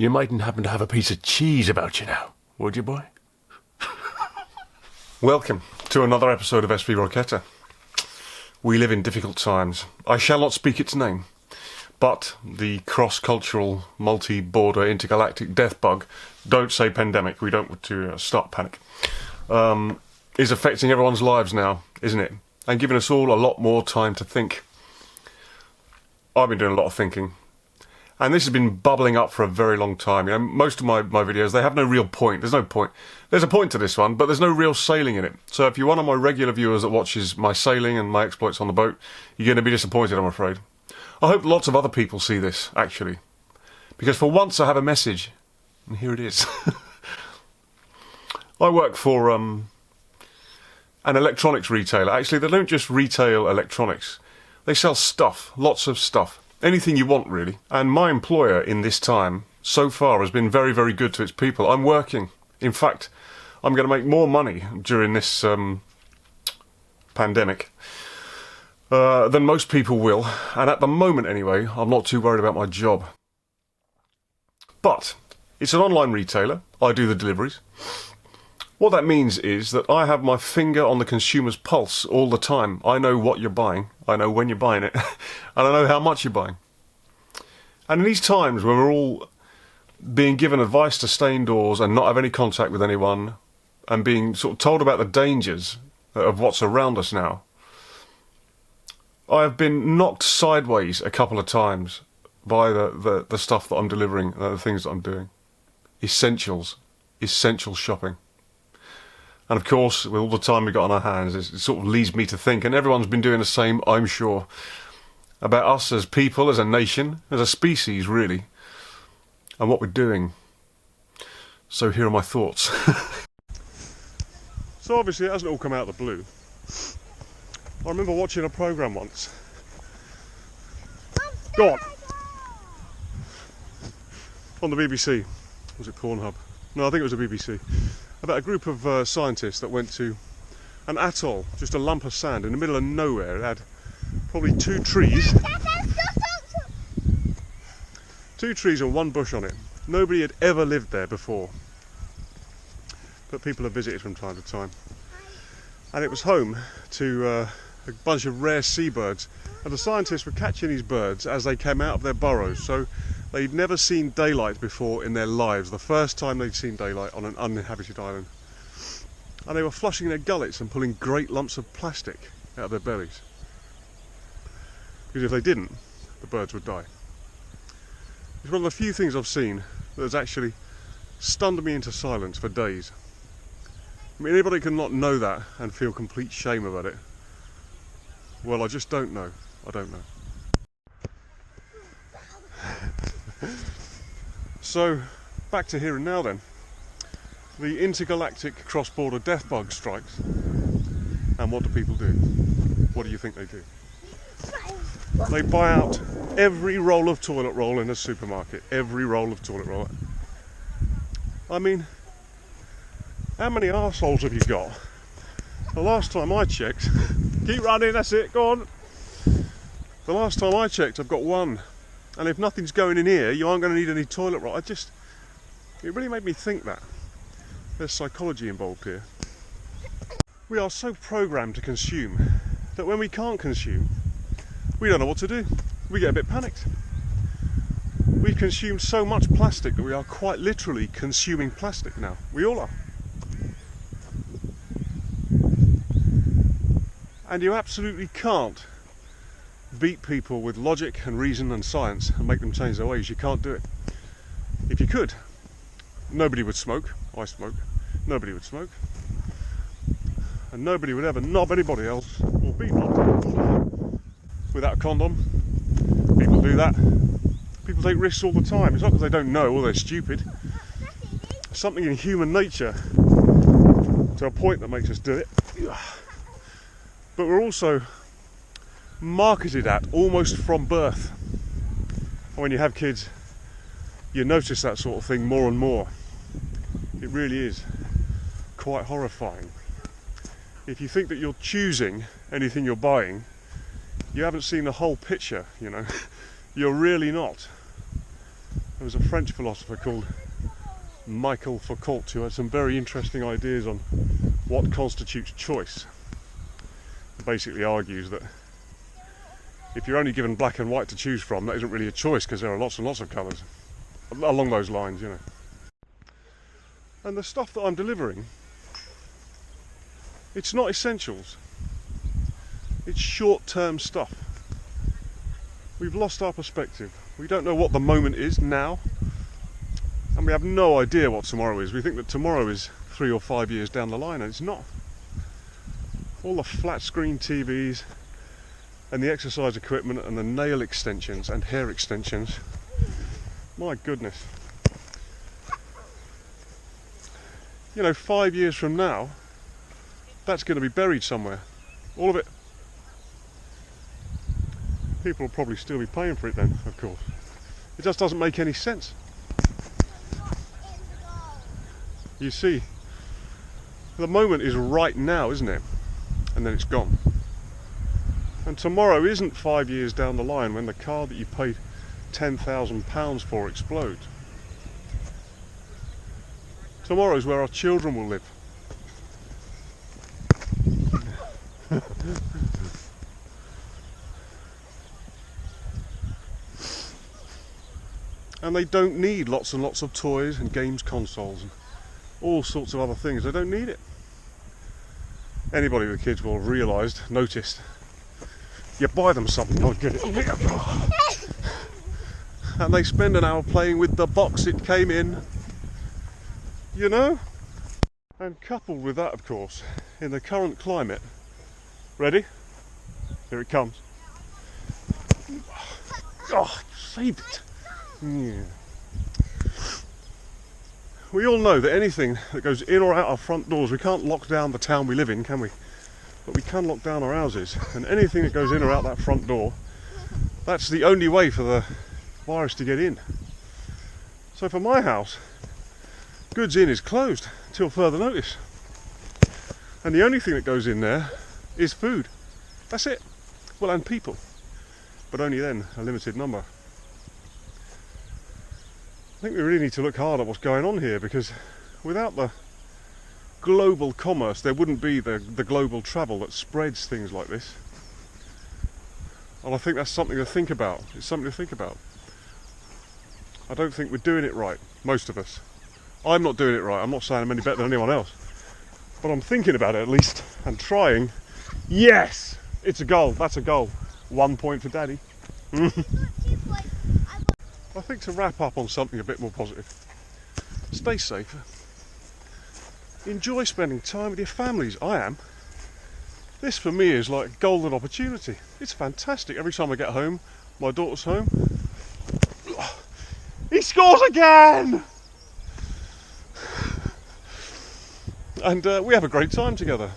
You mightn't happen to have a piece of cheese about you now, would you, boy? Welcome to another episode of SV Roquetta. We live in difficult times. I shall not speak its name, but the cross-cultural, multi-border, intergalactic death bug, don't say pandemic, we don't want to start panic, is affecting everyone's lives now, isn't it? And giving us all a lot more time to think. I've been doing a lot of thinking. And this has been bubbling up for a very long time. You know, most of my videos, they have no real point. There's no point. There's a point to this one, but there's no real sailing in it. So if you're one of my regular viewers that watches my sailing and my exploits on the boat, you're going to be disappointed, I'm afraid. I hope lots of other people see this, actually. Because for once I have a message, and here it is. I work for an electronics retailer. Actually, they don't just retail electronics. They sell stuff, lots of stuff. Anything you want, really. And my employer in this time, so far, has been very, very good to its people. I'm working. In fact, I'm going to make more money during this pandemic than most people will. And at the moment, anyway, I'm not too worried about my job. But it's an online retailer. I do the deliveries. What that means is that I have my finger on the consumer's pulse all the time. I know what you're buying, I know when you're buying it, and I know how much you're buying. And in these times when we're all being given advice to stay indoors and not have any contact with anyone, and being sort of told about the dangers of what's around us now, I have been knocked sideways a couple of times by the stuff that I'm delivering, the things that I'm doing. Essentials, essential shopping. And of course, with all the time we've got on our hands, it sort of leads me to think, and everyone's been doing the same, I'm sure, about us as people, as a nation, as a species, really, and what we're doing. So here are my thoughts. So obviously it hasn't all come out of the blue. I remember watching a programme once. Go on! On the BBC. Was it Pornhub? No, I think it was the BBC. About a group of scientists that went to an atoll, just a lump of sand in the middle of nowhere. It had probably two trees and one bush on it. Nobody had ever lived there before, but people have visited from time to time. And it was home to a bunch of rare seabirds, and the scientists were catching these birds as they came out of their burrows. So they'd never seen daylight before in their lives, the first time they'd seen daylight on an uninhabited island. And they were flushing their gullets and pulling great lumps of plastic out of their bellies. Because if they didn't, the birds would die. It's one of the few things I've seen that has actually stunned me into silence for days. I mean, anybody can not know that and feel complete shame about it. Well, I just don't know. I don't know. So, back to here and now then. The intergalactic cross-border death bug strikes. And what do people do? What do you think they do? They buy out every roll of toilet roll in a supermarket. Every roll of toilet roll. I mean, how many arseholes have you got? The last time I checked... Keep running, that's it, go on! The last time I checked, I've got one. And if nothing's going in here, you aren't going to need any toilet roll. It really made me think that. There's psychology involved here. We are so programmed to consume that when we can't consume, we don't know what to do. We get a bit panicked. We've consumed so much plastic that we are quite literally consuming plastic now. We all are. And you absolutely can't beat people with logic and reason and science and make them change their ways. You can't do it. If you could, nobody would smoke. I smoke. Nobody would smoke. And nobody would ever knob anybody else or be knobbed without a condom. People do that. People take risks all the time. It's not because they don't know or they're stupid. It's something in human nature to a point that makes us do it. But we're also marketed at almost from birth. When you have kids, you notice that sort of thing more and more. It really is quite horrifying. If you think that you're choosing anything you're buying, you haven't seen the whole picture, you know. You're really not. There was a French philosopher called Michel Foucault who had some very interesting ideas on what constitutes choice. He basically argues that if you're only given black and white to choose from, that isn't really a choice because there are lots and lots of colours. Along those lines, you know. And the stuff that I'm delivering, it's not essentials. It's short-term stuff. We've lost our perspective. We don't know what the moment is now, and we have no idea what tomorrow is. We think that tomorrow is 3 or 5 years down the line, and it's not. All the flat screen TVs and the exercise equipment and the nail extensions and hair extensions, my goodness. You know, 5 years from now, that's going to be buried somewhere. All of it. People will probably still be paying for it then, of course. It just doesn't make any sense. You see, the moment is right now, isn't it? And then it's gone. And tomorrow isn't 5 years down the line when the car that you paid £10,000 for explodes. Tomorrow is where our children will live. And they don't need lots and lots of toys and games consoles and all sorts of other things. They don't need it. Anybody with kids will have noticed, you buy them something, they'll get it. And they spend an hour playing with the box it came in, you know? And coupled with that, of course, in the current climate, ready? Here it comes. Oh, saved it. Yeah. We all know that anything that goes in or out our front doors, we can't lock down the town we live in, can we? But we can lock down our houses, and anything that goes in or out that front door, that's the only way for the virus to get in. So for my house, goods in is closed till further notice. And the only thing that goes in there is food. That's it. Well, and people. But only then, a limited number. I think we really need to look hard at what's going on here, because without the global commerce there wouldn't be the global travel that spreads things like this. And I think that's something to think about. It's something to think about. I don't think we're doing it right, most of us. I'm not doing it right. I'm not saying I'm any better than anyone else. But I'm thinking about it at least and trying. Yes! It's a goal. That's a goal. 1 point for Daddy. I think to wrap up on something a bit more positive, stay safe, enjoy spending time with your families. I am. This for me is like a golden opportunity. It's fantastic. Every time I get home, my daughter's home, he scores again! And we have a great time together.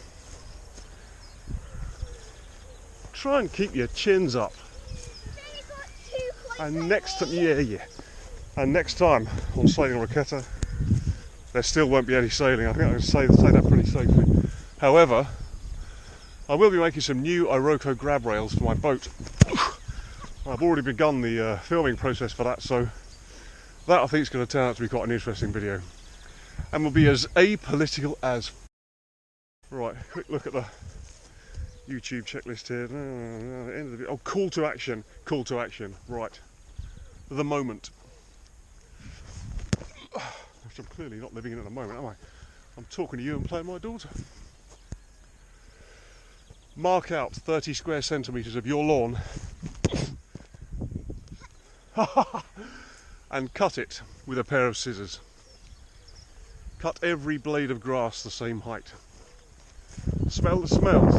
Try and keep your chins up. And next time, and next time on Sailing Roqueta, there still won't be any sailing. I think I can say that pretty safely. However, I will be making some new Iroko grab rails for my boat. I've already begun the filming process for that, so that I think is going to turn out to be quite an interesting video. And will be as apolitical as... Right, quick look at the YouTube checklist here. End of the... Oh, call to action. Call to action. Right. The moment. Which I'm clearly not living in at the moment, am I? I'm talking to you and playing my daughter. Mark out 30 square centimetres of your lawn and cut it with a pair of scissors. Cut every blade of grass the same height. Smell the smells.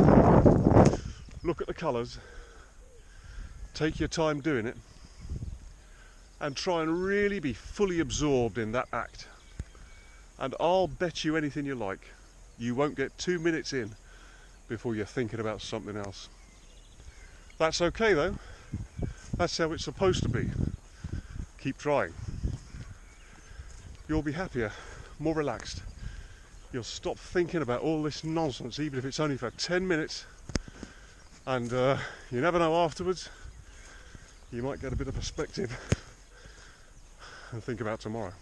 Look at the colours. Take your time doing it. And try and really be fully absorbed in that act. And I'll bet you anything you like, you won't get 2 minutes in before you're thinking about something else. That's okay though. That's how it's supposed to be. Keep trying. You'll be happier, more relaxed. You'll stop thinking about all this nonsense, even if it's only for 10 minutes. And you never know, afterwards, you might get a bit of perspective. and think about tomorrow.